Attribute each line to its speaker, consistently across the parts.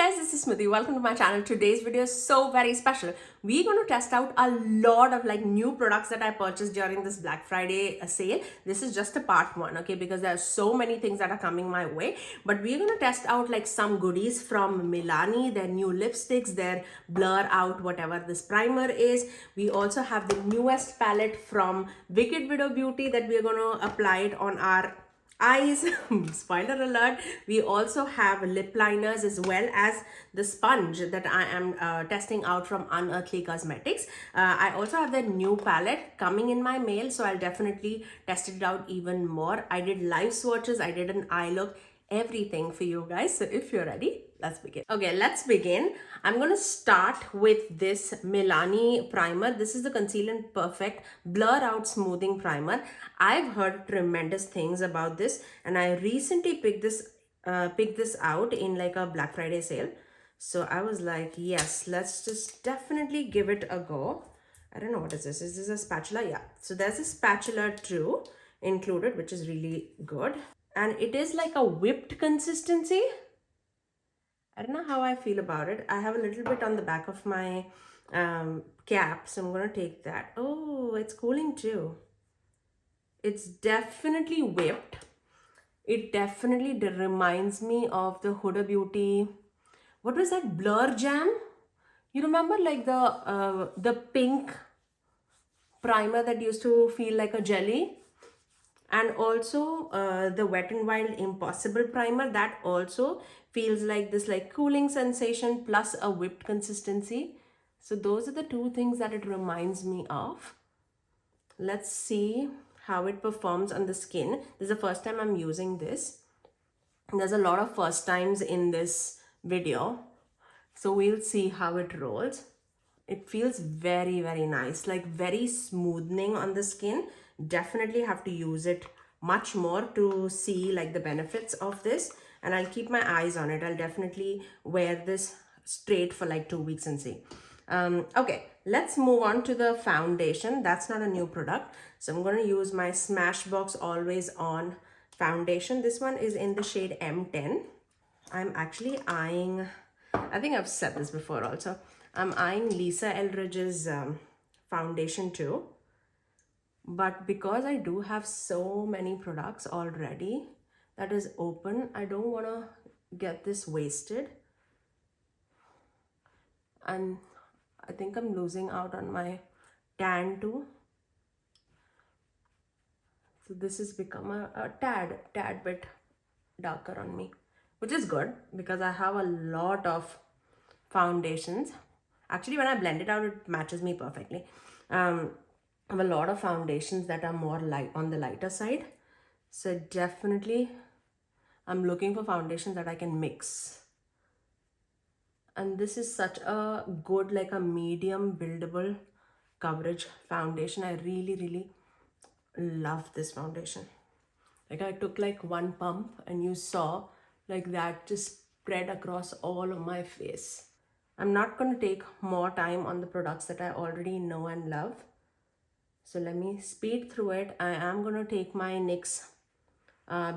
Speaker 1: guys, this is Smithy. Welcome to my channel. Today's video is so very special. We're going to test out a lot of new products that I purchased during this Black Friday sale. This is just a part one, okay, because there are so many things that are coming my way. But we're going to test out some goodies from Milani, their new lipsticks, their blur out whatever this primer is. We also have the newest palette from Widow Beauty that we're going to apply it on our eyes. Spoiler alert. We also have lip liners as well as the sponge that I am testing out from Unearthly Cosmetics. I also have the new palette coming in my mail, so I'll definitely test it out even more. I did live swatches, I did an eye look, everything for you guys. So if you're ready, let's begin. Okay, let's begin. I'm going to start with this Milani primer. This is the Conceal and Perfect Blur Out Smoothing Primer. I've heard tremendous things about this, and I recently picked this out in a Black Friday sale. So I was like, yes, let's just definitely give it a go. I don't know, what is this? Is this a spatula? Yeah. So there's a spatula too included, which is really good. And it is like a whipped consistency. I don't know how I feel about it. I have a little bit on the back of my cap, so I'm going to take that. Oh, it's cooling too. It's definitely whipped. It definitely reminds me of the Huda Beauty. What was that? Blur Jam? You remember the pink primer that used to feel like a jelly? And also the Wet n Wild Impossible primer that also feels like this cooling sensation plus a whipped consistency. So those are the two things that it reminds me of. Let's see how it performs on the skin. This is the first time I'm using this. There's a lot of first times in this video, so we'll see how it rolls. It feels very, very nice, very smoothing on the skin. Definitely have to use it much more to see the benefits of this, and I'll keep my eyes on it. I'll definitely wear this straight for 2 weeks and see. Okay, let's move on to the foundation. That's not a new product, so I'm going to use my Smashbox Always On foundation. This one is in the shade M10. I'm actually eyeing, I think I've said this before also, I'm eyeing Lisa Eldridge's foundation too. But because I do have so many products already that is open, I don't want to get this wasted. And I think I'm losing out on my tan too. So this has become a tad bit darker on me, which is good because I have a lot of foundations. Actually, when I blend it out, it matches me perfectly. I have a lot of foundations that are more light on the lighter side. So definitely I'm looking for foundations that I can mix. And this is such a good, a medium buildable coverage foundation. I really, really love this foundation. I took one pump and you saw that just spread across all of my face. I'm not going to take more time on the products that I already know and love. So let me speed through it. I am going to take my NYX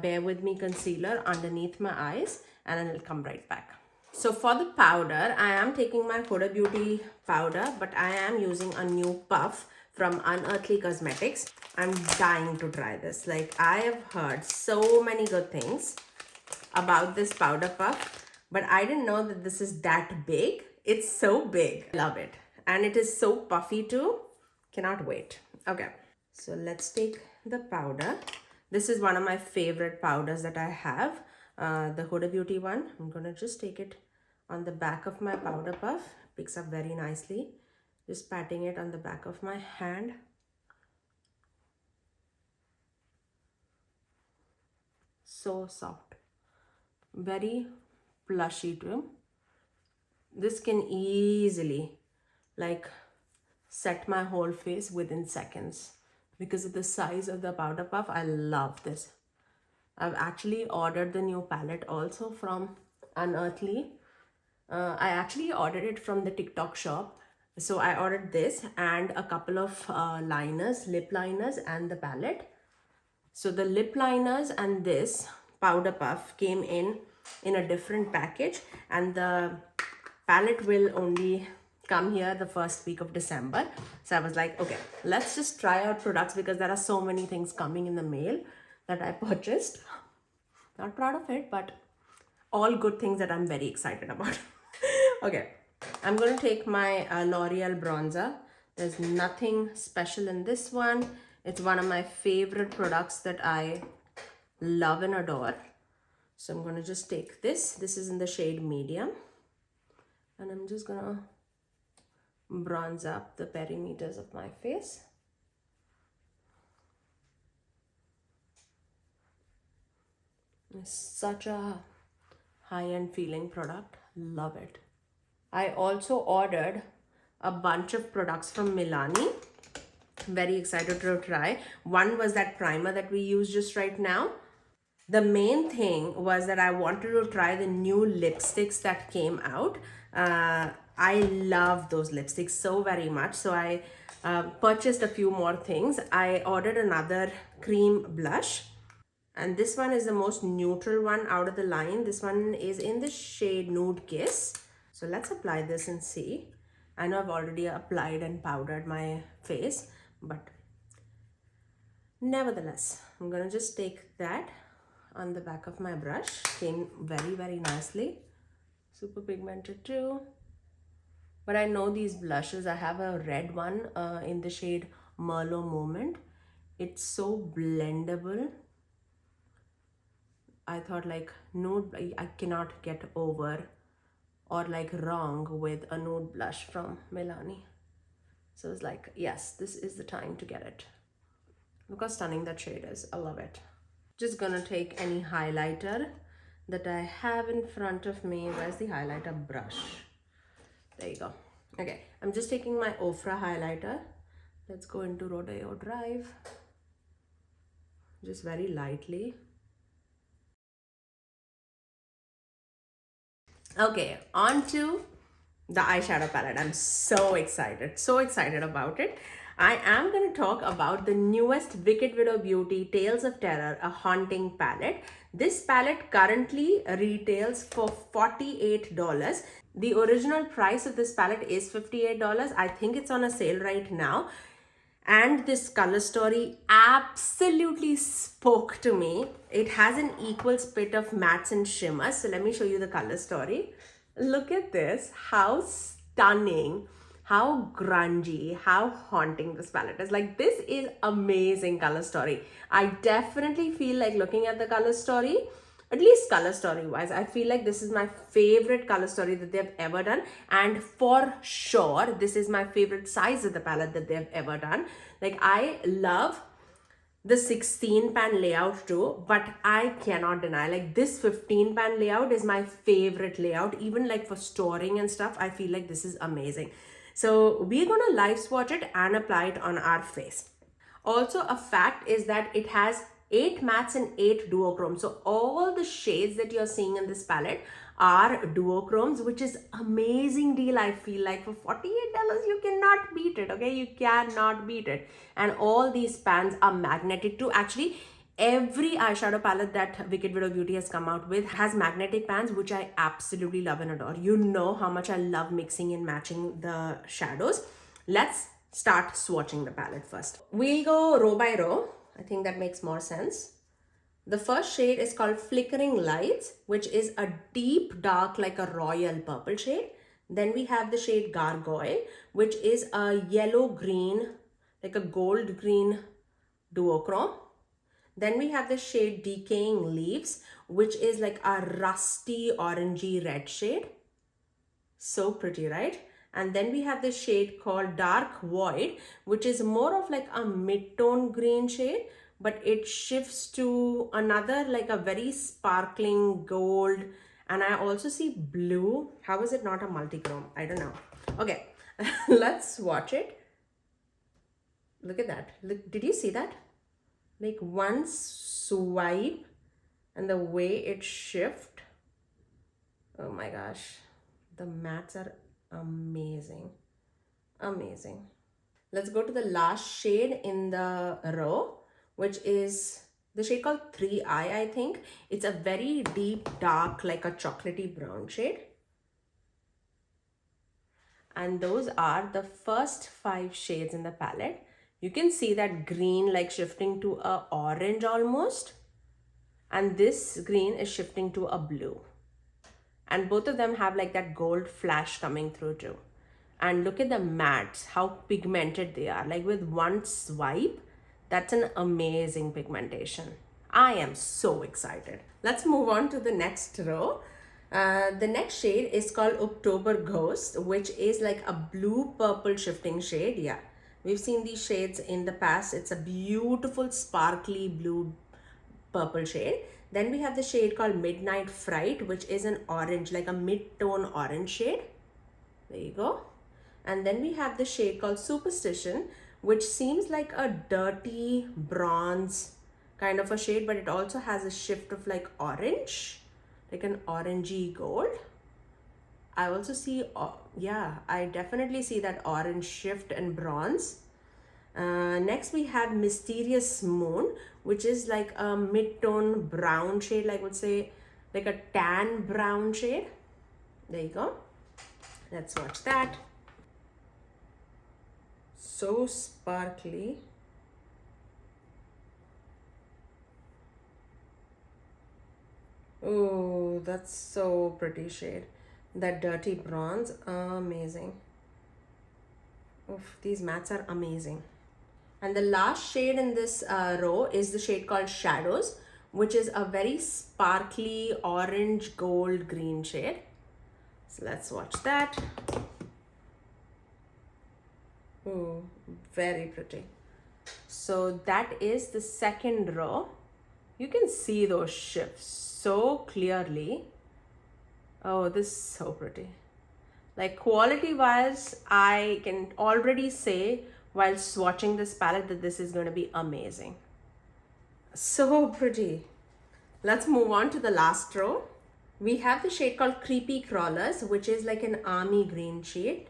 Speaker 1: Bare With Me concealer underneath my eyes, and then I'll come right back. So for the powder, I am taking my Huda Beauty powder, but I am using a new puff from Unearthly Cosmetics. I'm dying to try this. I have heard so many good things about this powder puff, but I didn't know that this is that big. It's so big. Love it. And it is so puffy too. Cannot wait. Okay, so let's take the powder. This is one of my favorite powders that I have, the Huda Beauty one. I'm gonna just take it on the back of my powder puff. Picks up very nicely. Just patting it on the back of my hand. So soft, very plushy too. This can easily set my whole face within seconds because of the size of the powder puff. I love this. I've actually ordered the new palette also from Unearthly. I actually ordered it from the TikTok shop. So I ordered this and a couple of lip liners and the palette. So the lip liners and this powder puff came in in a different package, and the palette will only come here the first week of December. So I was like, okay, let's just try out products because there are so many things coming in the mail that I purchased. Not proud of it, but all good things that I'm very excited about. Okay, I'm going to take my L'Oreal bronzer. There's nothing special in this one. It's one of my favorite products that I love and adore. So I'm going to just take this. This is in the shade medium. And I'm just going to bronze up the perimeters of my face. It's such a high-end feeling product. Love it. I also ordered a bunch of products from Milani. Very excited to try. One was that primer that we use just right now. The main thing was that I wanted to try the new lipsticks that came out. I love those lipsticks so very much. So I purchased a few more things. I ordered another cream blush. And this one is the most neutral one out of the line. This one is in the shade Nude Kiss. So let's apply this and see. I know I've already applied and powdered my face, but nevertheless, I'm gonna just take that on the back of my brush. Came very, very nicely. Super pigmented too. But I know these blushes. I have a red one in the shade Merlot Moment. It's so blendable. I thought like nude, I cannot get over or like wrong with a nude blush from Milani. So it's like, yes, this is the time to get it. Look how stunning that shade is. I love it. Just gonna take any highlighter that I have in front of me. Where's the highlighter brush? There you go. Okay, I'm just taking my Ofra highlighter. Let's go into Rodeo Drive. Just very lightly. Okay, on to the eyeshadow palette. I'm so excited about it. I am going to talk about the newest Wicked Beauty Tales of Terror, a haunting palette. This palette currently retails for $48. The original price of this palette is $58. I think it's on a sale right now. And this color story absolutely spoke to me. It has an equal split of mattes and shimmers. So let me show you the color story. Look at this. How stunning, how grungy, how haunting this palette is. Like, this is amazing color story. I definitely feel like looking at the color story, at least color story wise, I feel like this is my favorite color story that they've ever done, and for sure this is my favorite size of the palette that they've ever done. Like, I love the 16 pan layout too, but I cannot deny, like, this 15 pan layout is my favorite layout. Even like for storing and stuff, I feel like this is amazing. So we're gonna live swatch it and apply it on our face. Also, a fact is that it has 8 mattes and 8 duochromes. So all the shades that you're seeing in this palette are duochromes, which is amazing deal. I feel like for $48 you cannot beat it. Okay, you cannot beat it. And all these pans are magnetic too. Actually, every eyeshadow palette that Wicked Beauty has come out with has magnetic pans, which I absolutely love and adore. You know how much I love mixing and matching the shadows. Let's start swatching the palette first. We'll go row by row. I think that makes more sense. The first shade is called Flickering Lights, which is a deep dark, like a royal purple shade. Then we have the shade Gargoyle, which is a yellow green, like a gold green duochrome. Then we have the shade Decaying Leaves, which is like a rusty orangey red shade. So pretty, right? And then we have the shade called Dark Void, which is more of like a mid-tone green shade, but it shifts to another, like a very sparkling gold. And I also see blue. How is it not a multi-chrome? I don't know. Okay, let's swatch it. Look at that. Look, did you see that? Like one swipe and the way it shifts. Oh my gosh. The mattes are amazing. Amazing. Let's go to the last shade in the row, which is the shade called 3i, I think. It's a very deep dark, like a chocolatey brown shade. And those are the first 5 shades in the palette. You can see that green like shifting to a orange almost, and this green is shifting to a blue, and both of them have like that gold flash coming through too. And look at the mattes, how pigmented they are. Like with one swipe, that's an amazing pigmentation. I am so excited. Let's move on to the next row. The next shade is called October Ghost, which is like a blue purple shifting shade. Yeah, we've seen these shades in the past. It's a beautiful sparkly blue purple shade. Then we have the shade called Midnight Fright, which is an orange, like a mid-tone orange shade. There you go. And then we have the shade called Superstition, which seems like a dirty bronze kind of a shade, but it also has a shift of like orange, like an orangey gold. I also see, yeah, I definitely see that orange shift and bronze. Next we have Mysterious Moon, which is like a mid-tone brown shade, like I would say like a tan brown shade. There you go. Let's watch that. So sparkly. Oh, that's so pretty shade. That dirty bronze, amazing. Oof, these mattes are amazing. And the last shade in this row is the shade called Shadows, which is a very sparkly orange gold green shade. So let's watch that. Oh, very pretty. So that is the second row. You can see those shifts so clearly. Oh, this is so pretty. Like quality wise, I can already say while swatching this palette that this is going to be amazing. So pretty. Let's move on to the last row. We have the shade called Creepy Crawlers, which is like an army green shade.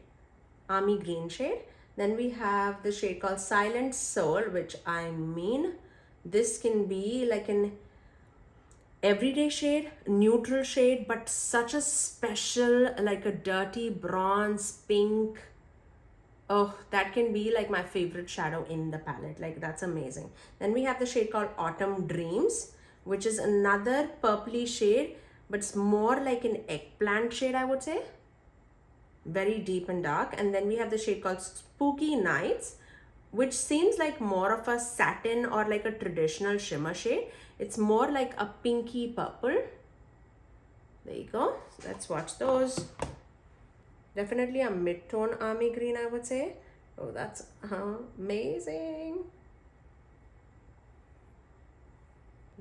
Speaker 1: Then we have the shade called Silent Soul, which I mean, this can be like an everyday shade, neutral shade, but such a special, like a dirty bronze pink. Oh, that can be like my favorite shadow in the palette. Like that's amazing. Then we have the shade called Autumn Dreams, which is another purpley shade, but it's more like an eggplant shade, I would say. Very deep and dark. And then we have the shade called Spooky Nights, which seems like more of a satin or like a traditional shimmer shade. It's more like a pinky purple. There you go. Let's watch those. Definitely a mid-tone army green, I would say. Oh, that's amazing.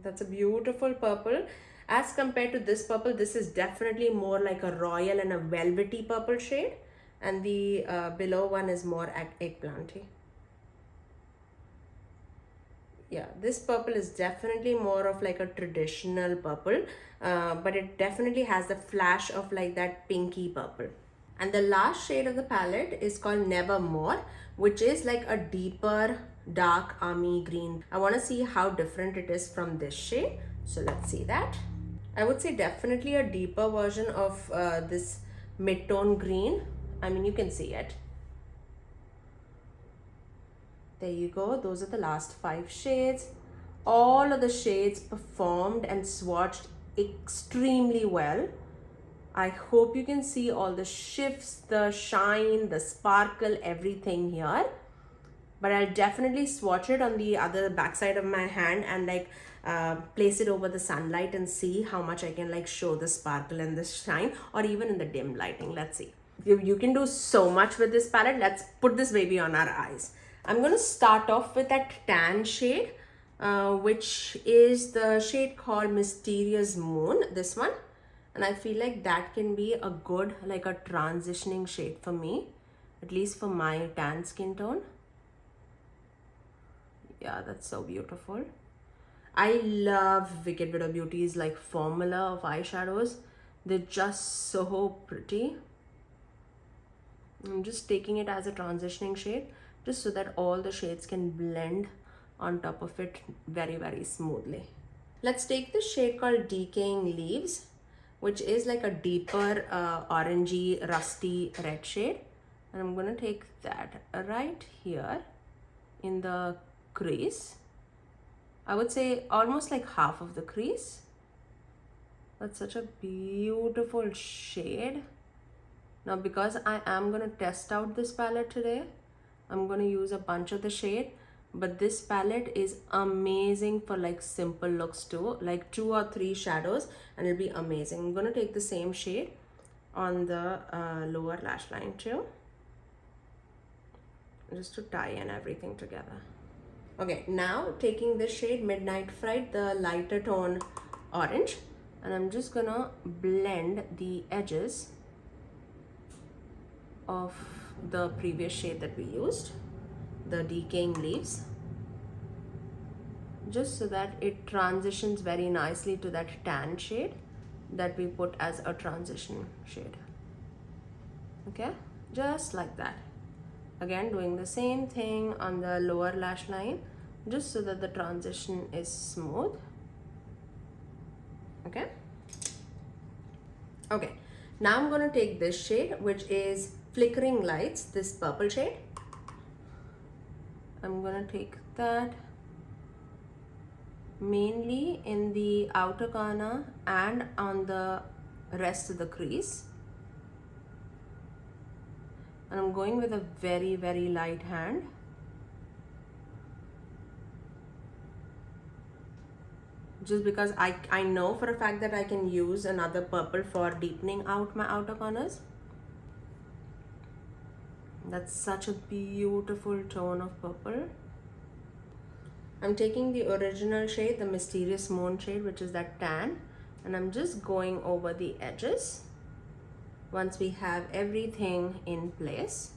Speaker 1: That's a beautiful purple. As compared to this purple, this is definitely more like a royal and a velvety purple shade. And the below one is more eggplanty. Yeah, this purple is definitely more of like a traditional purple, but it definitely has the flash of like that pinky purple. And the last shade of the palette is called Nevermore, which is like a deeper dark army green. I want to see how different it is from this shade. So let's see that. I would say definitely a deeper version of this mid-tone green. I mean, you can see it. There you go. Those are the last 5 shades. All of the shades performed and swatched extremely well. I hope you can see all the shifts, the shine, the sparkle, everything here. But I'll definitely swatch it on the other backside of my hand and like place it over the sunlight and see how much I can like show the sparkle and the shine, or even in the dim lighting. Let's see. You can do so much with this palette. Let's put this baby on our eyes. I'm going to start off with that tan shade, which is the shade called Mysterious Moon, this one. And I feel like that can be a good, like a transitioning shade for me, at least for my tan skin tone. Yeah, that's so beautiful. I love Wicked Widow Beauty's like formula of eyeshadows. They're just so pretty. I'm just taking it as a transitioning shade, just so that all the shades can blend on top of it very smoothly. Let's take the shade called Decaying Leaves, which is like a deeper orangey rusty red shade, and I'm gonna take that right here in the crease. I would say almost like half of the crease. That's such a beautiful shade. Now because I am gonna test out this palette today, I'm gonna use a bunch of the shade, but this palette is amazing for like simple looks too, like 2 or 3 shadows, and it'll be amazing. I'm gonna take the same shade on the lower lash line too, just to tie in everything together. Okay, now taking this shade Midnight Fright, the lighter tone orange, and I'm just gonna blend the edges of the previous shade that we used, the Decaying Leaves, just so that it transitions very nicely to that tan shade that we put as a transition shade. Okay, just like that. Again, doing the same thing on the lower lash line, just so that the transition is smooth. Okay. Okay, now I'm gonna take this shade, which is Flickering Lights, this purple shade. I'm gonna take that mainly in the outer corner and on the rest of the crease. And I'm going with a very light hand. Just because I know for a fact that I can use another purple for deepening out my outer corners. That's such a beautiful tone of purple. I'm taking the original shade, the Mysterious Moon shade, which is that tan, and I'm just going over the edges once we have everything in place,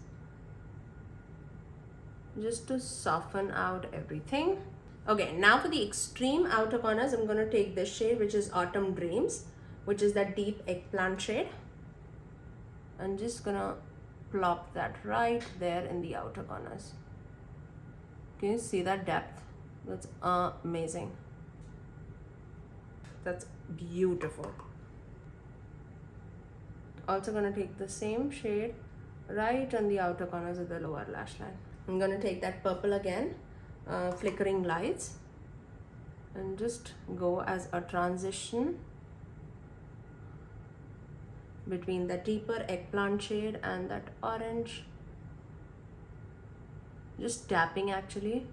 Speaker 1: just to soften out everything. Okay, now for the extreme outer corners, I'm going to take this shade, which is Autumn Dreams, which is that deep eggplant shade. I'm just gonna plop that right there in the outer corners. Can you see that depth? That's amazing. That's beautiful. Also gonna take the same shade right on the outer corners of the lower lash line. I'm gonna take that purple again, Flickering Lights, and just go as a transition between the deeper eggplant shade and that orange. Just tapping, actually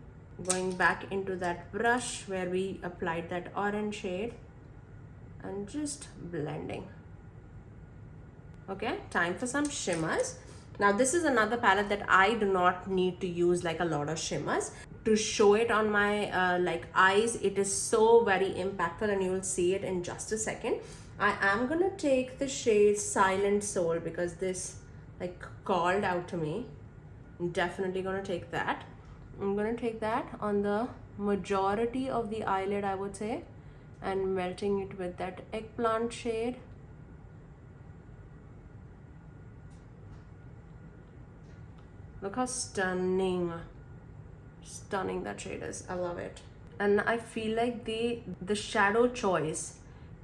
Speaker 1: going back into that brush where we applied that orange shade and just blending. Okay, time for some shimmers. Now this is another palette that I do not need to use like a lot of shimmers to show it on my like eyes. It is so very impactful, and you will see it in just a second. I am gonna take the shade Silent Soul because this like called out to me. I'm definitely gonna take that. I'm gonna take that on the majority of the eyelid, I would say, and melting it with that eggplant shade. Look how stunning that shade is. I love it. And I feel like the shadow choice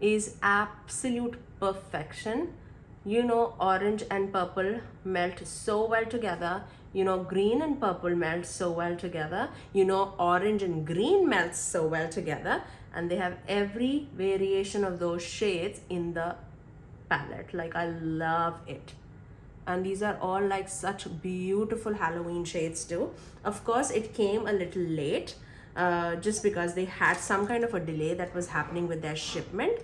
Speaker 1: is absolute perfection. You know, orange and purple melt so well together. You know, green and purple melt so well together. You know, orange and green melts so well together. And they have every variation of those shades in the palette. Like, I love it. And these are all like such beautiful Halloween shades too. Of course, it came a little late just because they had some kind of a delay that was happening with their shipment.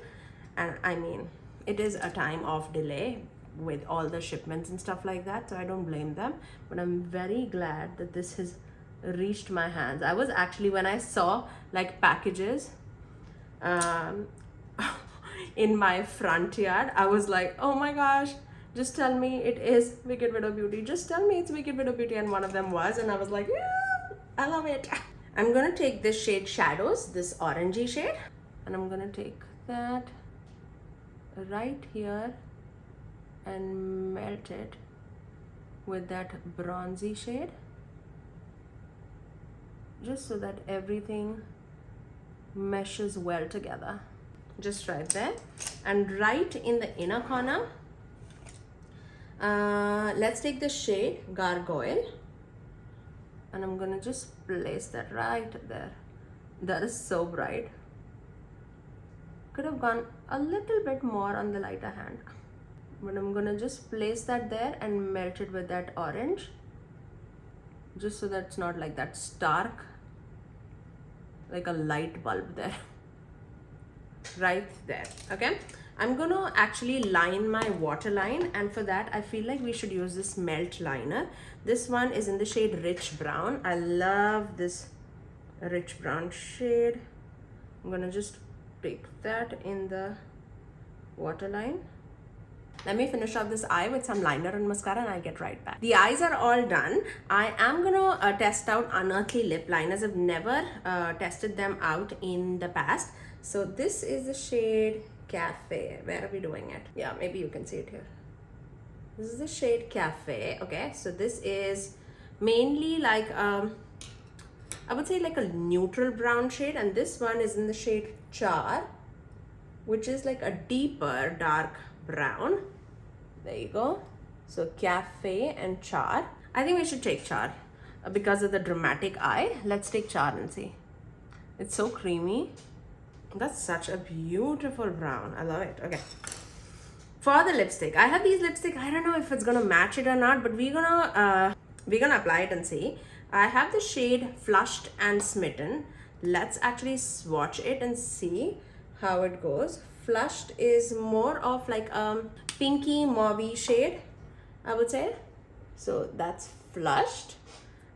Speaker 1: And I mean, it is a time of delay with all the shipments and stuff like that, so I don't blame them. But I'm very glad that this has reached my hands. I was actually, when I saw like packages in my front yard, I was like, oh my gosh, just tell me it is Wicked Widow Beauty. Just tell me it's Wicked Widow Beauty. And one of them was, and I was like, yeah, I love it. I'm gonna take this shade Shadows, this orangey shade, and I'm gonna take that right here and melt it with that bronzy shade. just so that everything meshes well together. Just right there. And right in the inner corner, let's take the shade Gargoyle, and I'm gonna just place that right there. That is so bright. Could have gone a little bit more on the lighter hand, but I'm gonna just place that there and melt it with that orange, just so that it's not like that stark, like a light bulb there. Right there. Okay, I'm gonna actually line my waterline, and for that I feel like we should use this melt liner. This one is in the shade Rich Brown. I love this rich brown shade. I'm gonna just take that in the waterline. Let me finish off this eye with some liner and mascara, and I'll get right back. The eyes are all done. I am gonna test out Unearthly lip liners. I've never tested them out in the past. So this is the shade Cafe. Where are we doing it? Yeah, maybe you can see it here. This is the shade Cafe. Okay, so this is mainly like I would say like a neutral brown shade, and this one is in the shade Char, which is like a deeper dark brown. There you go. So Cafe and Char. I think we should take Char because of the dramatic eye. Let's take Char and see. It's so creamy. That's such a beautiful brown. I love it. Okay. For the lipstick, I have these lipstick. I don't know if it's gonna match it or not, but we're gonna apply it and see. I have the shade Flushed and Smitten. Let's actually swatch it and see how it goes. Flushed is more of like a pinky mauve shade, I would say. So that's Flushed.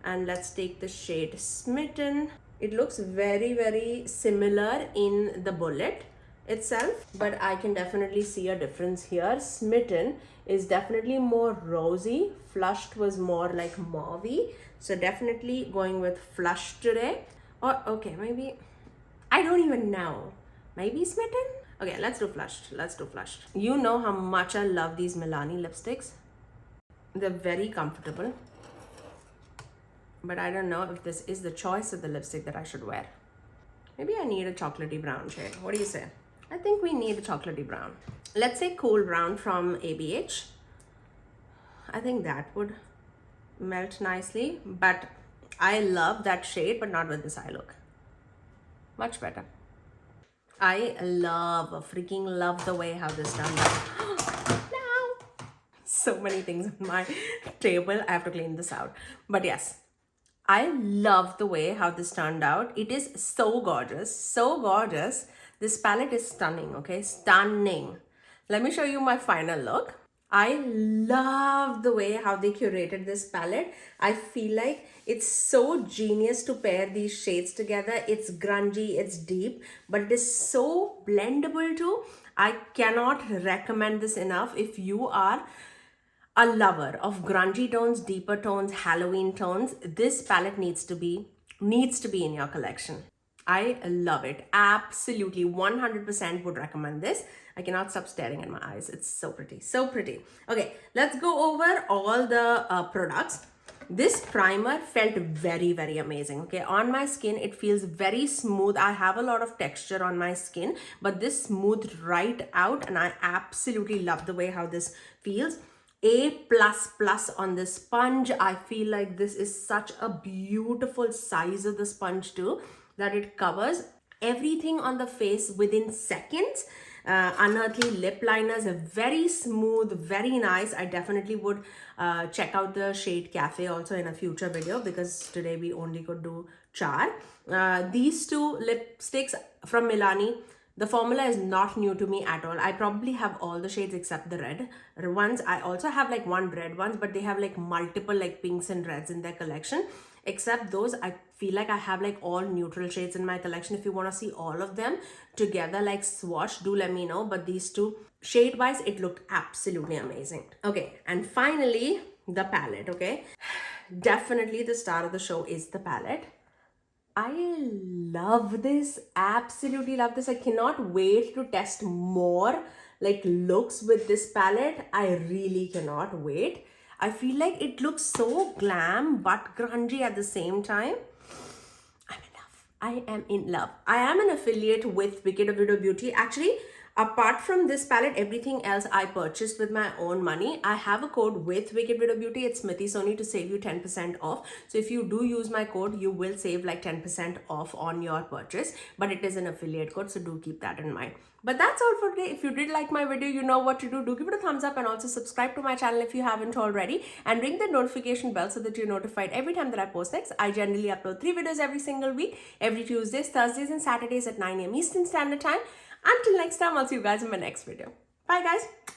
Speaker 1: And let's take the shade Smitten. It looks very, very similar in the bullet itself, but I can definitely see a difference here. Smitten is definitely more rosy. Flushed was more like mauve. So definitely going with Flushed today. Or okay, maybe, I don't even know. Maybe Smitten? Okay, let's do Flushed. Let's do Flushed. You know how much I love these Milani lipsticks. They're very comfortable. But I don't know if this is the choice of the lipstick that I should wear. Maybe I need a chocolatey brown shade. What do you say? I think we need a chocolatey brown. Let's say Cool Brown from ABH. I think that would melt nicely, but I love that shade, but not with this eye look. Much better. I freaking love the way how this turned out. No! So many things on my table. I have to clean this out. But yes, I love the way how this turned out. It is so gorgeous, so gorgeous. This palette is stunning, okay? Stunning. Let me show you my final look. I love the way how they curated this palette. I feel like it's so genius to pair these shades together. It's grungy, it's deep, but it is so blendable too. I cannot recommend this enough. If you are a lover of grungy tones, deeper tones, Halloween tones, this palette needs to be in your collection. I love it. Absolutely 100% would recommend this. I cannot stop staring at my eyes. It's so pretty, so pretty. Okay, let's go over all the products. This primer felt very, very amazing. Okay, on my skin, it feels very smooth. I have a lot of texture on my skin, but this smoothed right out, and I absolutely love the way how this feels. A++ on the sponge. I feel like this is such a beautiful size of the sponge too, that it covers everything on the face within seconds. Unearthly lip liners are very smooth, very nice. I definitely would check out the shade Cafe also in a future video, because today we only could do Char. These two lipsticks from Milani, the formula is not new to me at all. I probably have all the shades except the red ones. I also have like one red ones, but they have like multiple like pinks and reds in their collection. Except those, I feel like I have like all neutral shades in my collection. If you want to see all of them together like swatch, do let me know. But these two, shade wise, it looked absolutely amazing. Okay, and finally the palette. Okay, definitely the star of the show is the palette. I love this, absolutely love this. I cannot wait to test more like looks with this palette. I really cannot wait. I feel like it looks so glam but grungy at the same time. I am in love. I am an affiliate with Huda Beauty. Actually, apart from this palette, everything else I purchased with my own money. I have a code with Huda Beauty. It's Smithy Sony to save you 10% off. So if you do use my code, you will save like 10% off on your purchase. But it is an affiliate code, so do keep that in mind. But that's all for today. If you did like my video, you know what to do. Do give it a thumbs up and also subscribe to my channel if you haven't already. And ring the notification bell so that you're notified every time that I post next. I generally upload 3 videos every single week. Every Tuesdays, Thursdays and Saturdays at 9 AM Eastern Standard Time. Until next time, I'll see you guys in my next video. Bye guys.